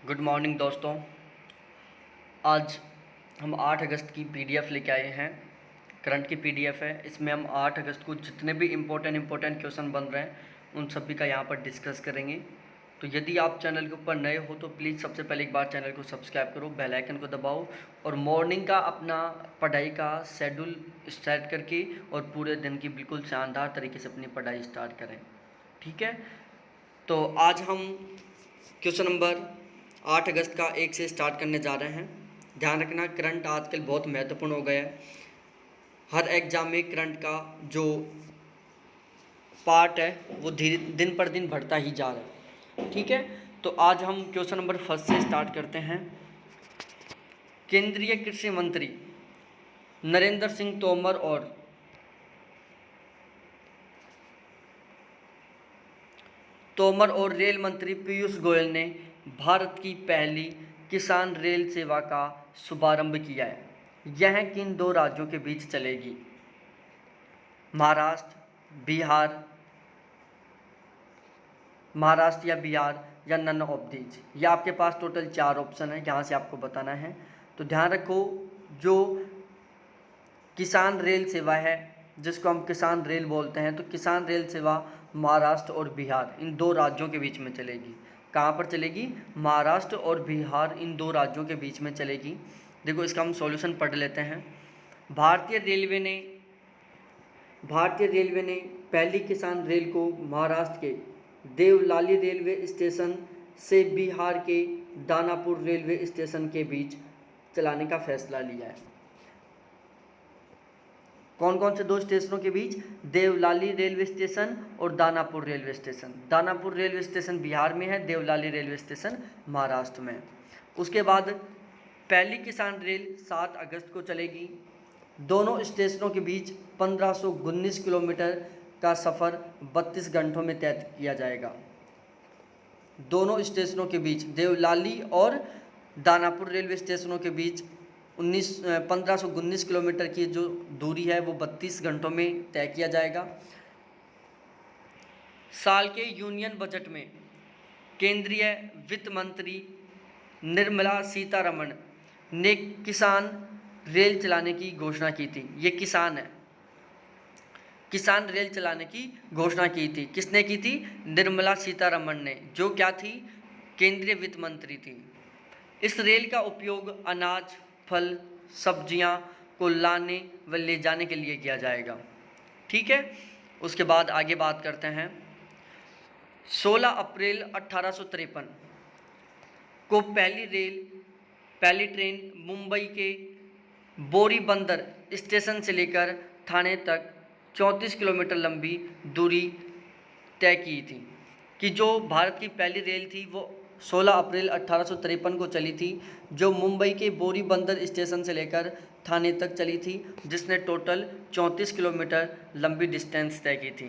Good morning दोस्तों। आज हम 8 अगस्त की पीडीएफ लेके आए हैं। करंट की पीडीएफ है। इसमें हम 8 अगस्त को जितने भी इम्पोर्टेंट क्वेश्चन बन रहे हैं उन सभी का यहाँ पर डिस्कस करेंगे। तो यदि आप चैनल के ऊपर नए हो तो प्लीज़ सबसे पहले एक बार चैनल को सब्सक्राइब करो, बेल आइकन को दबाओ और मॉर्निंग का अपना पढ़ाई का शेड्यूल स्टार्ट करके और पूरे दिन की बिल्कुल शानदार तरीके से अपनी पढ़ाई स्टार्ट करें। ठीक है, तो आज हम क्वेश्चन नंबर 8 अगस्त का 1 से स्टार्ट करने जा रहे हैं। ध्यान रखना, करंट आजकल बहुत महत्वपूर्ण हो गया है। हर एग्जाम में करंट का जो पार्ट है वो धीरे दिन पर दिन बढ़ता ही जा रहा है। ठीक है, तो आज हम क्वेश्चन नंबर फर्स्ट से स्टार्ट करते हैं। केंद्रीय कृषि मंत्री नरेंद्र सिंह तोमर और रेल मंत्री पीयूष गोयल ने भारत की पहली किसान रेल सेवा का शुभारंभ किया है। यह किन दो राज्यों के बीच चलेगी? महाराष्ट्र या बिहार या नन ऑफ दीज। ये आपके पास टोटल 4 ऑप्शन है, यहाँ से आपको बताना है। तो ध्यान रखो, जो किसान रेल सेवा है जिसको हम किसान रेल बोलते हैं, तो किसान रेल सेवा महाराष्ट्र और बिहार इन 2 राज्यों के बीच में चलेगी। कहाँ पर चलेगी? महाराष्ट्र और बिहार इन 2 राज्यों के बीच में चलेगी। देखो, इसका हम सॉल्यूशन पढ़ लेते हैं। भारतीय रेलवे ने पहली किसान रेल को महाराष्ट्र के देवलाली रेलवे स्टेशन से बिहार के दानापुर रेलवे स्टेशन के बीच चलाने का फैसला लिया है। कौन कौन से 2 स्टेशनों के बीच? देवलाली रेलवे स्टेशन और Danapur railway station. Danapur railway station Bihar में है, देवलाली रेलवे स्टेशन महाराष्ट्र में। उसके बाद पहली किसान रेल 7 अगस्त को चलेगी। दोनों स्टेशनों के बीच 1519 किलोमीटर का सफ़र 32 घंटों में तय किया जाएगा। दोनों स्टेशनों के बीच, देवलाली और दानापुर रेलवे स्टेशनों के बीच 1519 किलोमीटर की जो दूरी है वो 32 घंटों में तय किया जाएगा। साल के यूनियन बजट में केंद्रीय वित्त मंत्री निर्मला सीतारमण ने किसान रेल चलाने की घोषणा की थी। ये किसान है, किसान रेल चलाने की घोषणा की थी। किसने की थी? निर्मला सीतारमण ने, जो क्या थी? केंद्रीय वित्त मंत्री थी। इस रेल का उपयोग अनाज, फल, सब्जियां को लाने व ले जाने के लिए किया जाएगा। ठीक है, उसके बाद आगे बात करते हैं। 16 अप्रैल 1853 को पहली ट्रेन मुंबई के बोरीबंदर स्टेशन से लेकर ठाणे तक 34 किलोमीटर लंबी दूरी तय की थी। कि जो भारत की पहली रेल थी वो 16 अप्रैल 1853 को चली थी, जो मुंबई के बोरीबंदर स्टेशन से लेकर ठाणे तक चली थी, जिसने टोटल 34 किलोमीटर लंबी डिस्टेंस तय की थी।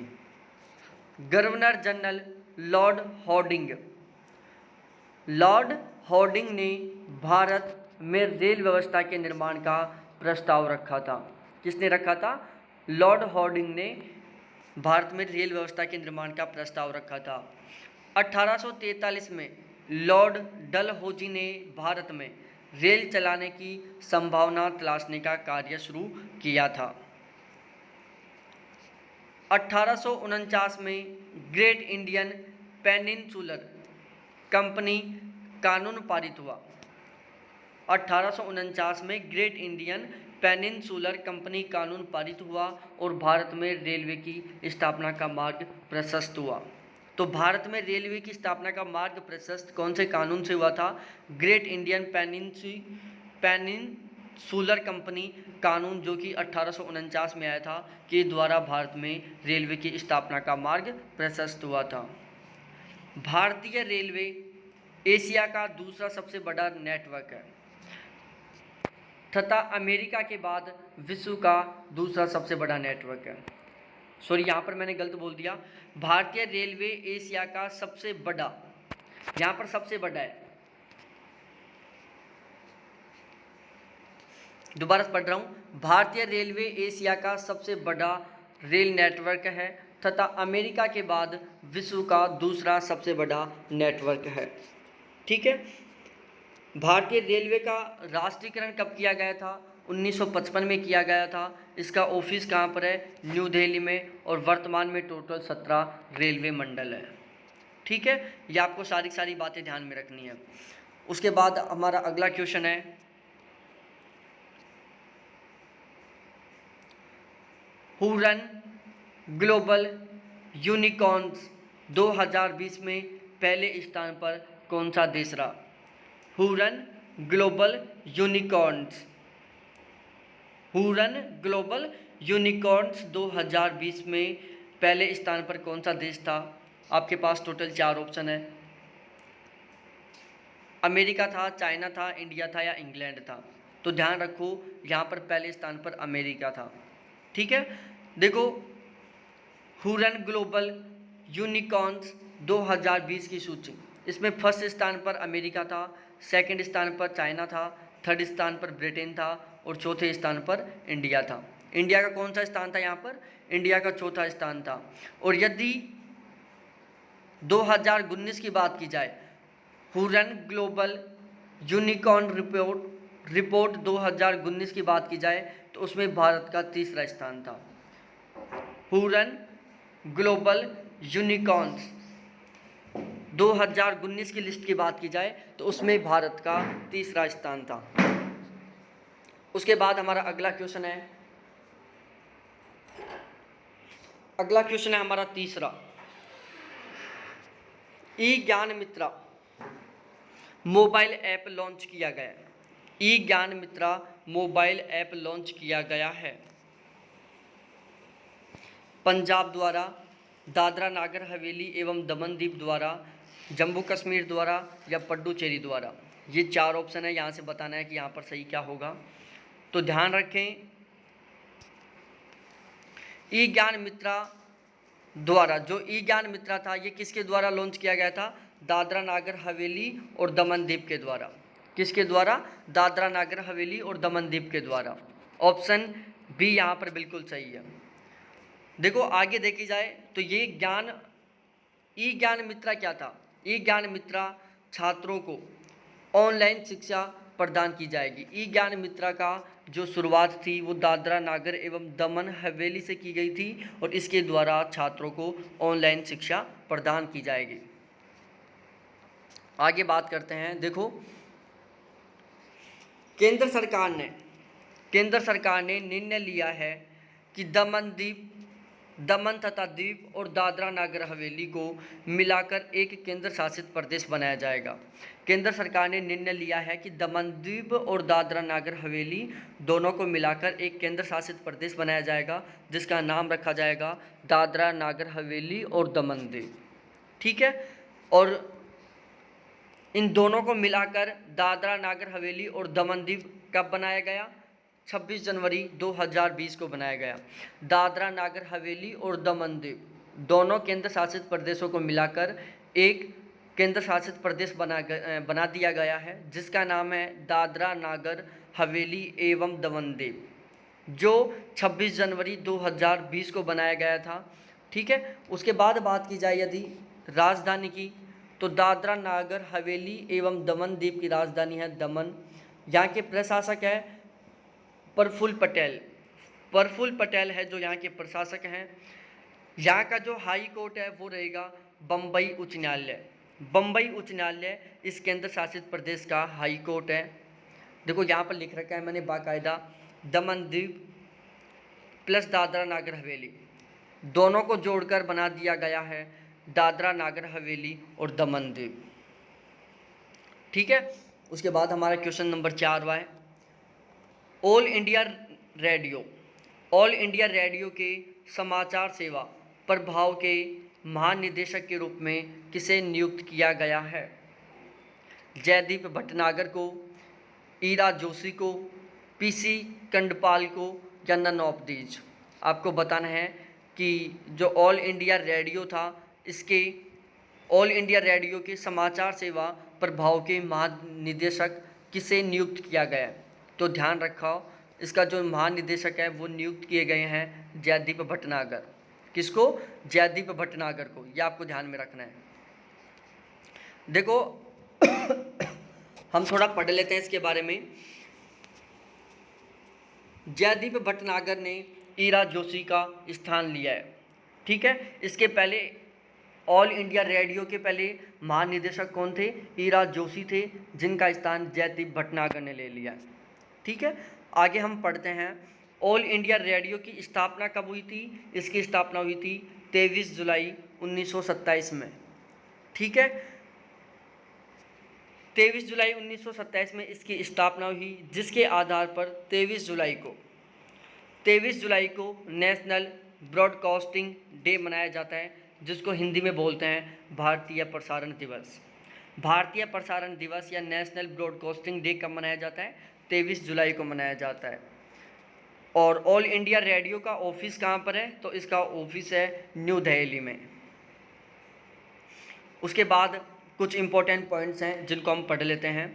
गवर्नर जनरल लॉर्ड हॉर्डिंग ने भारत में रेल व्यवस्था के निर्माण का प्रस्ताव रखा था। किसने रखा था? लॉर्ड हॉर्डिंग ने भारत में रेल व्यवस्था के निर्माण का प्रस्ताव रखा था। 1843 में लॉर्ड डलहौजी ने भारत में रेल चलाने की संभावना तलाशने का कार्य शुरू किया था। 1849 में ग्रेट इंडियन पेनिनसुलर कंपनी कानून पारित हुआ। 1849 में ग्रेट इंडियन पेनिनसुलर कंपनी कानून पारित हुआ और भारत में रेलवे की स्थापना का मार्ग प्रशस्त हुआ। तो भारत में रेलवे की स्थापना का मार्ग प्रशस्त कौन से कानून से हुआ था? ग्रेट इंडियन पेनिनसुलर कंपनी कानून, जो कि 1849 में आया था, के द्वारा भारत में रेलवे की स्थापना का मार्ग प्रशस्त हुआ था। भारतीय रेलवे एशिया का दूसरा सबसे बड़ा नेटवर्क है तथा अमेरिका के बाद विश्व का दूसरा सबसे बड़ा नेटवर्क है। सॉरी, यहाँ पर मैंने गलत बोल दिया। भारतीय रेलवे एशिया का सबसे बड़ा, यहाँ पर सबसे बड़ा है, दोबारा पढ़ रहा हूँ। भारतीय रेलवे एशिया का सबसे बड़ा रेल नेटवर्क है तथा अमेरिका के बाद विश्व का दूसरा सबसे बड़ा नेटवर्क है। ठीक है, भारतीय रेलवे का राष्ट्रीयकरण कब किया गया था? 1955 में किया गया था। इसका ऑफिस कहाँ पर है? न्यू दिल्ली में। और वर्तमान में टोटल 17 रेलवे मंडल है। ठीक है, ये आपको सारी बातें ध्यान में रखनी है। उसके बाद हमारा अगला क्वेश्चन है, हु रन ग्लोबल यूनिकॉर्न्स 2020 में पहले स्थान पर कौन सा देश रहा? Who run global unicorns, who run global unicorns 2020 में पहले स्थान पर कौन सा देश था? आपके पास टोटल 4 ऑप्शन है। अमेरिका था, चाइना था, इंडिया था या इंग्लैंड था। तो ध्यान रखो, यहाँ पर पहले स्थान पर अमेरिका था। ठीक है, देखो, हु रन ग्लोबल यूनिकॉर्न्स 2020 की सूची, इसमें फर्स्ट स्थान पर अमेरिका था, सेकंड स्थान पर चाइना था, थर्ड स्थान पर ब्रिटेन था और चौथे स्थान पर इंडिया था। इंडिया का कौन सा स्थान था यहाँ पर? इंडिया का चौथा स्थान था। और यदि 2019 की बात की जाए, who run global unicorn report 2019 की बात की जाए तो उसमें भारत का तीसरा स्थान था। हु रन ग्लोबल यूनिकॉर्न्स 2019 की लिस्ट की बात की जाए तो उसमें भारत का तीसरा स्थान था। उसके बाद हमारा अगला क्वेश्चन है, हमारा तीसरा, ई ज्ञान मित्रा मोबाइल ऐप लॉन्च किया गया। ई ज्ञान मित्रा मोबाइल ऐप लॉन्च किया गया है पंजाब द्वारा, दादरा नागर हवेली एवं दमन दीप द्वारा, जम्मू कश्मीर द्वारा या पुडुचेरी द्वारा। ये 4 ऑप्शन है, यहाँ से बताना है कि यहाँ पर सही क्या होगा। तो ध्यान रखें, ई ज्ञान मित्रा द्वारा, जो ई ज्ञान मित्रा था ये किसके द्वारा लॉन्च किया गया था? दादरा नागर हवेली और दमन दीप के द्वारा। किसके द्वारा? दादरा नागर हवेली और दमन दीप के द्वारा। ऑप्शन बी यहाँ पर बिल्कुल सही है। देखो, आगे देखी जाए तो ये ई ज्ञान मित्रा क्या था? ई ज्ञान मित्रा छात्रों को ऑनलाइन शिक्षा प्रदान की जाएगी। ई ज्ञान मित्रा का जो शुरुआत थी वो दादरा नागर एवं दमन हवेली से की गई थी और इसके द्वारा छात्रों को ऑनलाइन शिक्षा प्रदान की जाएगी। आगे बात करते हैं। देखो, केंद्र सरकार ने निर्णय लिया है कि दमन तथा दीप और दादरा नागर हवेली को मिलाकर एक केंद्र शासित प्रदेश बनाया जाएगा। केंद्र सरकार ने निर्णय लिया है कि दमन द्वीप और दादरा नागर हवेली दोनों को मिलाकर एक केंद्र शासित प्रदेश बनाया जाएगा, जिसका नाम रखा जाएगा दादरा नागर हवेली और दमन दीप। ठीक है, और इन दोनों को मिलाकर दादरा नागर हवेली और दमन दीप कब बनाया गया? 26 जनवरी 2020 को बनाया गया। दादरा नागर हवेली और दमन दीप दोनों केंद्र शासित प्रदेशों को मिलाकर एक केंद्र शासित प्रदेश बना दिया गया है, जिसका नाम है दादरा नागर हवेली एवं दमन दीप, जो 26 जनवरी 2020 को बनाया गया था। ठीक है, उसके बाद बात की जाए यदि राजधानी की, तो दादरा नागर हवेली एवं दमन दीप की राजधानी है दमन। यहाँ के प्रशासक है प्रफुल्ल पटेल है जो यहाँ के प्रशासक हैं। यहाँ का जो हाई कोर्ट है वो रहेगा बम्बई उच्च न्यायालय। बम्बई उच्च न्यायालय इस केंद्र शासित प्रदेश का हाई कोर्ट है। देखो, यहाँ पर लिख रखा है मैंने बाकायदा, दमन दीप प्लस दादरा नागर हवेली दोनों को जोड़कर बना दिया गया है दादरा नागर हवेली और दमन दीप। ठीक है, उसके बाद हमारा क्वेश्चन नंबर 4 है, ऑल इंडिया रेडियो के समाचार सेवा प्रभाग के महानिदेशक के रूप में किसे नियुक्त किया गया है? जयदीप भटनागर को, ईरा जोशी को, पीसी कंडपाल को या नन ऑफ दीज? आपको बताना है कि जो ऑल इंडिया रेडियो था, इसके ऑल इंडिया रेडियो के समाचार सेवा प्रभाग के महानिदेशक किसे नियुक्त किया गया? तो ध्यान रखो, इसका जो महानिदेशक है वो नियुक्त किए गए हैं जयदीप भटनागर। किसको? जयदीप भटनागर को। ये आपको ध्यान में रखना है। देखो हम थोड़ा पढ़ लेते हैं इसके बारे में। जयदीप भटनागर ने ईरा जोशी का स्थान लिया है। ठीक है, इसके पहले ऑल इंडिया रेडियो के पहले महानिदेशक कौन थे? ईरा जोशी थे, जिनका स्थान जयदीप भटनागर ने ले लिया। ठीक है, आगे हम पढ़ते हैं। ऑल इंडिया रेडियो की स्थापना कब हुई थी? इसकी स्थापना हुई थी 23 जुलाई 1927 में। ठीक है, 23 जुलाई 1927 में इसकी स्थापना हुई, जिसके आधार पर 23 जुलाई को नेशनल ब्रॉडकास्टिंग डे मनाया जाता है, जिसको हिंदी में बोलते हैं भारतीय प्रसारण दिवस। भारतीय प्रसारण दिवस या नेशनल ब्रॉडकास्टिंग डे कब मनाया जाता है? 23 जुलाई को मनाया जाता है। और ऑल इंडिया रेडियो का ऑफिस कहाँ पर है? तो इसका ऑफिस है न्यू दिल्ली में। उसके बाद कुछ इम्पोर्टेंट पॉइंट्स हैं जिनको हम पढ़ लेते हैं।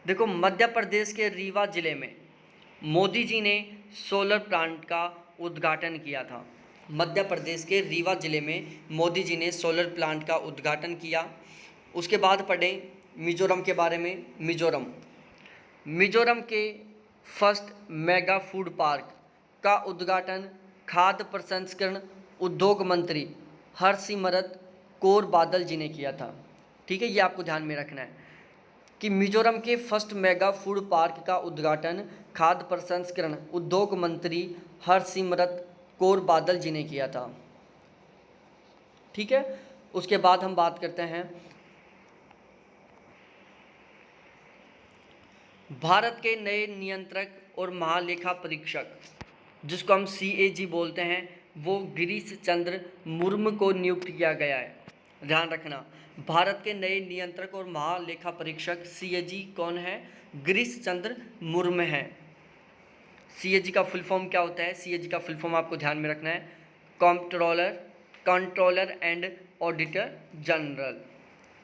देखो, मध्य प्रदेश के रीवा जिले में मोदी जी ने सोलर प्लांट का उद्घाटन किया था। मध्य प्रदेश के रीवा जिले में मोदी जी ने सोलर प्लांट का उद्घाटन किया। उसके बाद पढ़ें मिजोरम के बारे में। मिजोरम के फर्स्ट मेगा फूड पार्क का उद्घाटन खाद्य प्रसंस्करण उद्योग मंत्री हरसिमरत कौर बादल जी ने किया था। ठीक है, ये आपको ध्यान में रखना है कि मिजोरम के फर्स्ट मेगा फूड पार्क का उद्घाटन खाद्य प्रसंस्करण उद्योग मंत्री हरसिमरत कौर बादल जी ने किया था। ठीक है, उसके बाद हम बात करते हैं भारत के नए नियंत्रक और महालेखा परीक्षक, जिसको हम CAG बोलते हैं, वो गिरीश चंद्र मुर्मू को नियुक्त किया गया है। ध्यान रखना, भारत के नए नियंत्रक और महालेखा परीक्षक CAG कौन है? गिरीश चंद्र मुर्मू है। CAG का फुल फॉर्म क्या होता है? CAG का फुल फॉर्म आपको ध्यान में रखना है, कंट्रोलर एंड ऑडिटर जनरल।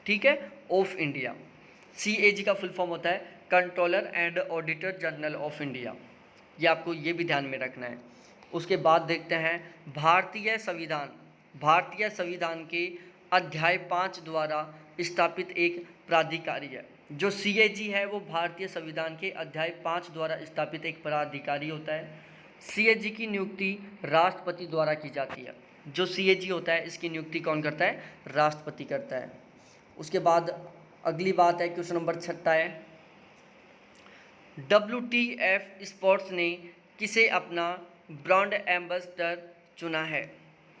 ठीक है, ऑफ इंडिया। CAG का फुल फॉर्म होता है controller and auditor general of India. ये आपको ये भी ध्यान में रखना है। उसके बाद देखते हैं भारतीय संविधान के अध्याय 5 द्वारा स्थापित एक प्राधिकारी है। जो CAG है वो भारतीय संविधान के अध्याय 5 द्वारा स्थापित एक प्राधिकारी होता है। CAG की नियुक्ति राष्ट्रपति द्वारा की जाती है। जो CAG होता है इसकी नियुक्ति कौन करता है? राष्ट्रपति करता है। उसके बाद अगली बात है, क्वेश्चन नंबर 6 है, WTF स्पोर्ट्स ने किसे अपना ब्रांड एम्बेसडर चुना है?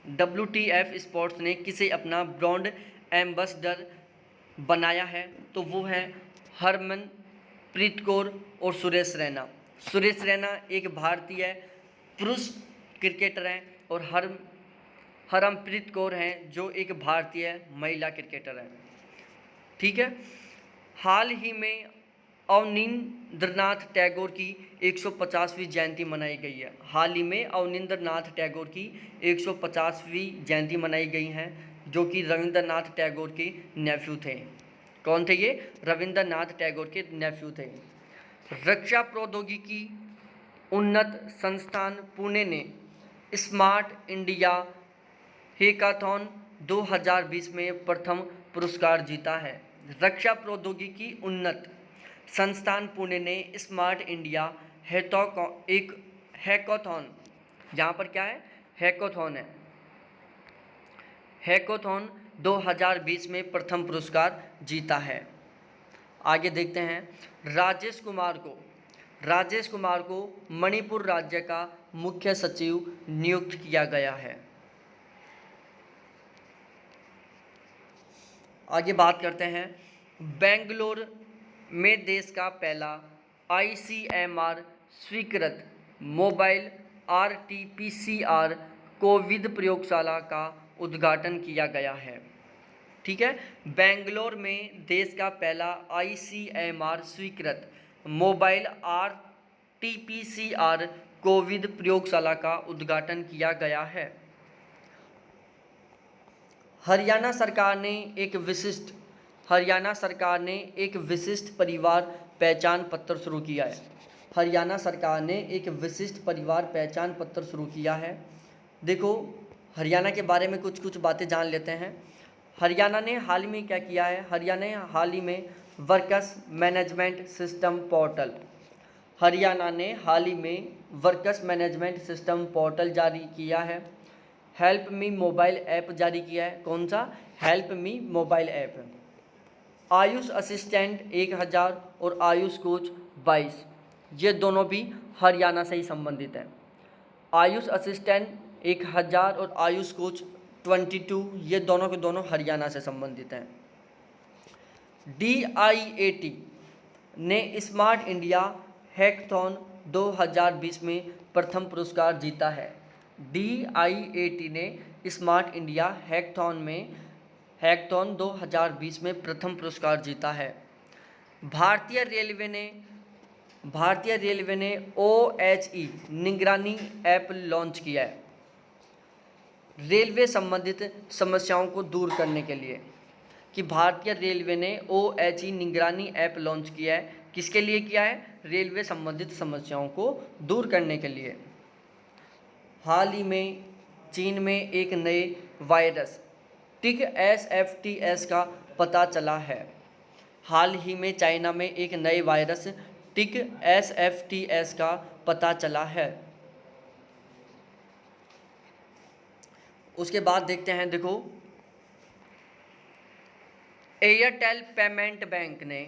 WTF स्पोर्ट्स ने किसे अपना ब्रांड एम्बेसडर बनाया है? तो वो है हरमनप्रीत कौर और सुरेश रैना। सुरेश रैना एक भारतीय पुरुष क्रिकेटर हैं और हरमनप्रीत कौर हैं जो एक भारतीय महिला क्रिकेटर हैं। ठीक है, हाल ही में अवनींद्रनाथ टैगोर की 150वीं जयंती मनाई गई है। हाल ही में अवनींद्रनाथ टैगोर की 150वीं जयंती मनाई गई है, जो कि रविंद्रनाथ टैगोर के नेफ्यू थे। कौन थे ये? रविंद्रनाथ टैगोर के नेफ्यू थे। रक्षा प्रौद्योगिकी उन्नत संस्थान पुणे ने स्मार्ट इंडिया हैकाथॉन 2020 में प्रथम पुरस्कार जीता है। रक्षा प्रौद्योगिकी उन्नत संस्थान पुणे ने स्मार्ट इंडिया एक हैकाथॉन, यहाँ पर क्या है? हैकाथॉन है। हैकाथॉन 2020 में प्रथम पुरस्कार जीता है। आगे देखते हैं, राजेश कुमार को मणिपुर राज्य का मुख्य सचिव नियुक्त किया गया है। आगे बात करते हैं, बेंगलोर में देश का पहला ICMR स्वीकृत मोबाइल RT-PCR कोविड प्रयोगशाला का उद्घाटन किया गया है। ठीक है, बेंगलोर में देश का पहला ICMR स्वीकृत मोबाइल RT-PCR कोविड प्रयोगशाला का उद्घाटन किया गया है। हरियाणा सरकार ने एक विशिष्ट परिवार पहचान पत्र शुरू किया है। हरियाणा सरकार ने एक विशिष्ट परिवार पहचान पत्र शुरू किया है। देखो, हरियाणा के बारे में कुछ बातें जान लेते हैं। हरियाणा ने हाल ही में क्या किया है? हरियाणा ने हाल ही में workers management system portal, Haryana ने हाल ही में वर्कर्स मैनेजमेंट सिस्टम पोर्टल जारी किया है। हेल्प मी मोबाइल ऐप जारी किया है। कौन सा? Help me mobile app. Ayush assistant 1000 और आयुष कोच 22, ये दोनों भी हरियाणा से ही संबंधित हैं। आयुष असिस्टेंट 1000 और आयुष कोच 22, ये दोनों के दोनों हरियाणा से संबंधित हैं। DIAT ने स्मार्ट इंडिया हैकाथॉन 2020 में प्रथम पुरस्कार जीता है। DIAT ने स्मार्ट इंडिया हैकाथॉन 2020 में प्रथम पुरस्कार जीता है। भारतीय रेलवे ने OHE निगरानी ऐप लॉन्च किया है, रेलवे संबंधित समस्याओं को दूर करने के लिए। कि भारतीय रेलवे ने OHE निगरानी ऐप लॉन्च किया है, किसके लिए किया है? रेलवे संबंधित समस्याओं को दूर करने के लिए। हाल ही में चीन में एक नए वायरस टिक SFTS का पता चला है। हाल ही में चाइना में एक नए वायरस टिक SFTS का पता चला है। उसके बाद देखते हैं, देखो, एयरटेल पेमेंट बैंक ने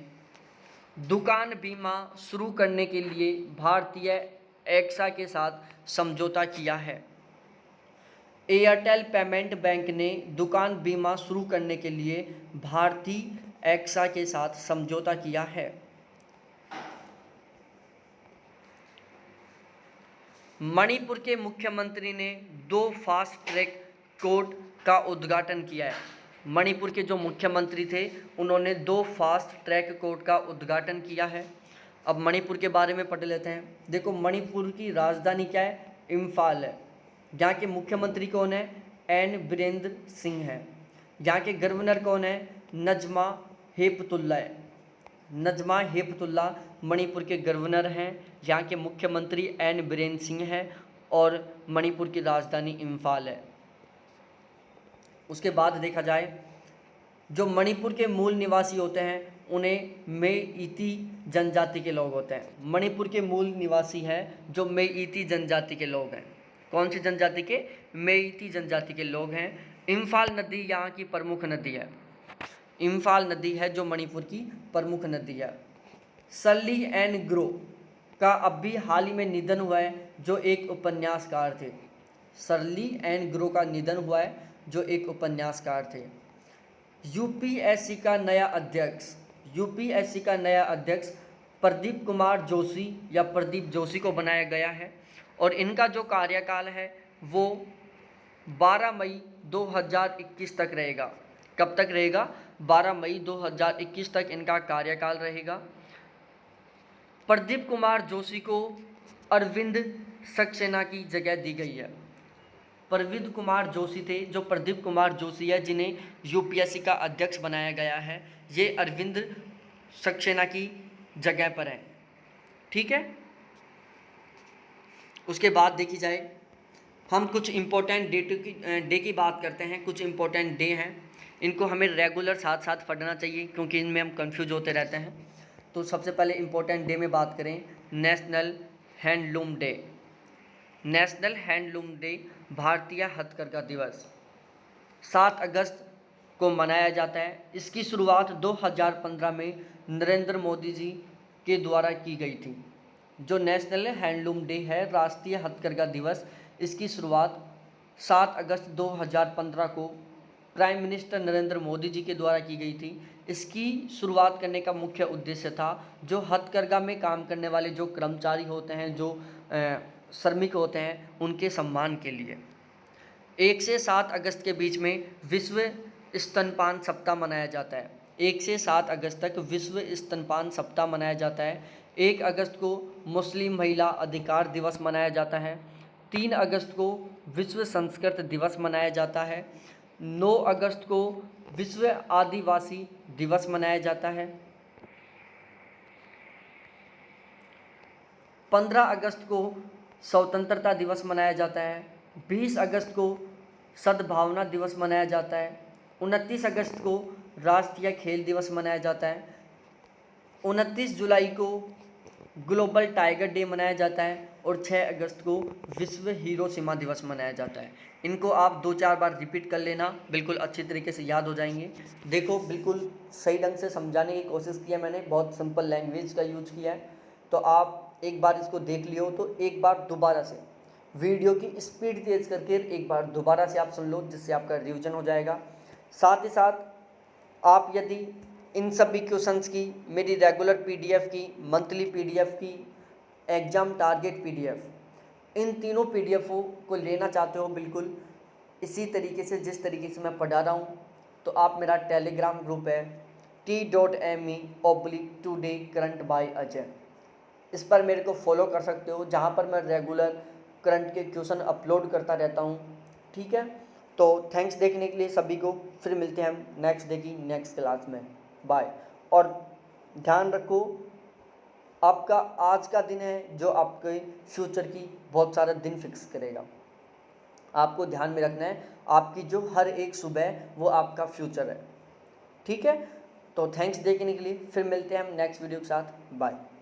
दुकान बीमा शुरू करने के लिए भारतीय एक्सा के साथ समझौता किया है। एयरटेल पेमेंट बैंक ने दुकान बीमा शुरू करने के लिए भारतीय एक्सा के साथ समझौता किया है। मणिपुर के मुख्यमंत्री ने 2 फास्ट ट्रैक कोर्ट का उद्घाटन किया है। मणिपुर के जो मुख्यमंत्री थे उन्होंने 2 फास्ट ट्रैक कोर्ट का उद्घाटन किया है। अब मणिपुर के बारे में पढ़ लेते हैं। देखो, मणिपुर की राजधानी क्या है? इम्फाल है। यहाँ के मुख्यमंत्री कौन है? एन बीरेंद्र सिंह है। यहाँ के गवर्नर कौन है? नजमा हेपतुल्ला है। नजमा हेपतुल्ला मणिपुर के गवर्नर हैं। यहाँ के मुख्यमंत्री एन बीरेन सिंह है और मणिपुर की राजधानी इम्फाल है। उसके बाद देखा जाए, जो मणिपुर के मूल निवासी होते हैं उन्हें मेइती जनजाति के लोग होते हैं। मणिपुर के मूल निवासी हैं जो मेइती जनजाति के लोग हैं। कौन सी जनजाति के? मेइती जनजाति के लोग हैं। इम्फाल नदी यहाँ की प्रमुख नदी है। इम्फाल नदी है जो मणिपुर की प्रमुख नदी है। सर्ली एंड ग्रो का अब भी हाल ही में निधन हुआ है, जो एक उपन्यासकार थे। सर्ली एंड ग्रो का निधन हुआ है, जो एक उपन्यासकार थे। यूपीएससी का नया अध्यक्ष प्रदीप कुमार जोशी या प्रदीप जोशी को बनाया गया है और इनका जो कार्यकाल है वो 12 मई 2021 तक रहेगा। कब तक रहेगा? 12 मई 2021 तक इनका कार्यकाल रहेगा। प्रदीप कुमार जोशी को अरविंद सक्सेना की जगह दी गई है। प्रदीप कुमार जोशी थे, जो प्रदीप कुमार जोशी है जिन्हें यूपीएससी का अध्यक्ष बनाया गया है, ये अरविंद सक्सेना की जगह पर हैं। ठीक है। उसके बाद देखी जाए, हम कुछ इम्पोर्टेंट डे की बात करते हैं। कुछ इम्पोर्टेंट डे हैं, इनको हमें रेगुलर साथ साथ पढ़ना चाहिए क्योंकि इनमें हम कंफ्यूज होते रहते हैं। तो सबसे पहले इम्पोर्टेंट डे में बात करें, national handloom day. National handloom day भारतीय हथकरघा दिवस 7 अगस्त को मनाया जाता है। इसकी शुरुआत 2015 में नरेंद्र मोदी जी के द्वारा की गई थी। जो नेशनल हैंडलूम डे है, राष्ट्रीय हथकरघा दिवस, इसकी शुरुआत 7 अगस्त 2015 को प्राइम मिनिस्टर नरेंद्र मोदी जी के द्वारा की गई थी। इसकी शुरुआत करने का मुख्य उद्देश्य था जो हथकरघा में काम करने वाले जो कर्मचारी होते हैं, जो श्रमिक होते हैं, उनके सम्मान के लिए। 1 से 7 अगस्त के बीच में विश्व स्तनपान सप्ताह मनाया जाता है। 1 से 7 अगस्त तक विश्व स्तनपान सप्ताह मनाया जाता है। 1 अगस्त को मुस्लिम महिला अधिकार दिवस मनाया जाता है। 3 अगस्त को विश्व संस्कृत दिवस मनाया जाता है। 9 अगस्त को विश्व आदिवासी दिवस मनाया जाता है। 15 अगस्त को स्वतंत्रता दिवस मनाया जाता है। 20 अगस्त को सद्भावना दिवस मनाया जाता है। 29 अगस्त को राष्ट्रीय खेल दिवस मनाया जाता है। 29 जुलाई को ग्लोबल टाइगर डे मनाया जाता है और 6 अगस्त को विश्व हिरोशिमा दिवस मनाया जाता है। इनको आप 2-4 बार रिपीट कर लेना, बिल्कुल अच्छी तरीके से याद हो जाएंगे। देखो बिल्कुल सही ढंग से समझाने की कोशिश की है मैंने, बहुत सिंपल लैंग्वेज का यूज किया है। तो आप एक बार इसको देख लियो तो एक बार दोबारा से वीडियो की स्पीड तेज़ करके एक बार दोबारा से आप सुन लो, जिससे आपका रिवीजन हो जाएगा। साथ ही साथ आप यदि इन सभी क्वेश्चंस की मेरी रेगुलर पीडीएफ की, मंथली पीडीएफ की, एग्ज़ाम टारगेट पीडीएफ, इन तीनों पीडीएफों को लेना चाहते हो बिल्कुल इसी तरीके से जिस तरीके से मैं पढ़ा रहा हूँ, तो आप मेरा टेलीग्राम ग्रुप है t.me/today current by अजय, इस पर मेरे को फॉलो कर सकते हो, जहाँ पर मैं रेगुलर करंट के क्वेश्चन अपलोड करता रहता हूँ। ठीक है, तो थैंक्स देखने के लिए सभी को। फिर मिलते हैं हम नेक्स्ट डे की नेक्स्ट क्लास में। बाय। और ध्यान रखो, आपका आज का दिन है जो आपके फ्यूचर की बहुत सारा दिन फिक्स करेगा। आपको ध्यान में रखना है, आपकी जो हर एक सुबह वो आपका फ्यूचर है। ठीक है, तो थैंक्स देखने के लिए। फिर मिलते हैं हम नेक्स्ट वीडियो के साथ। बाय।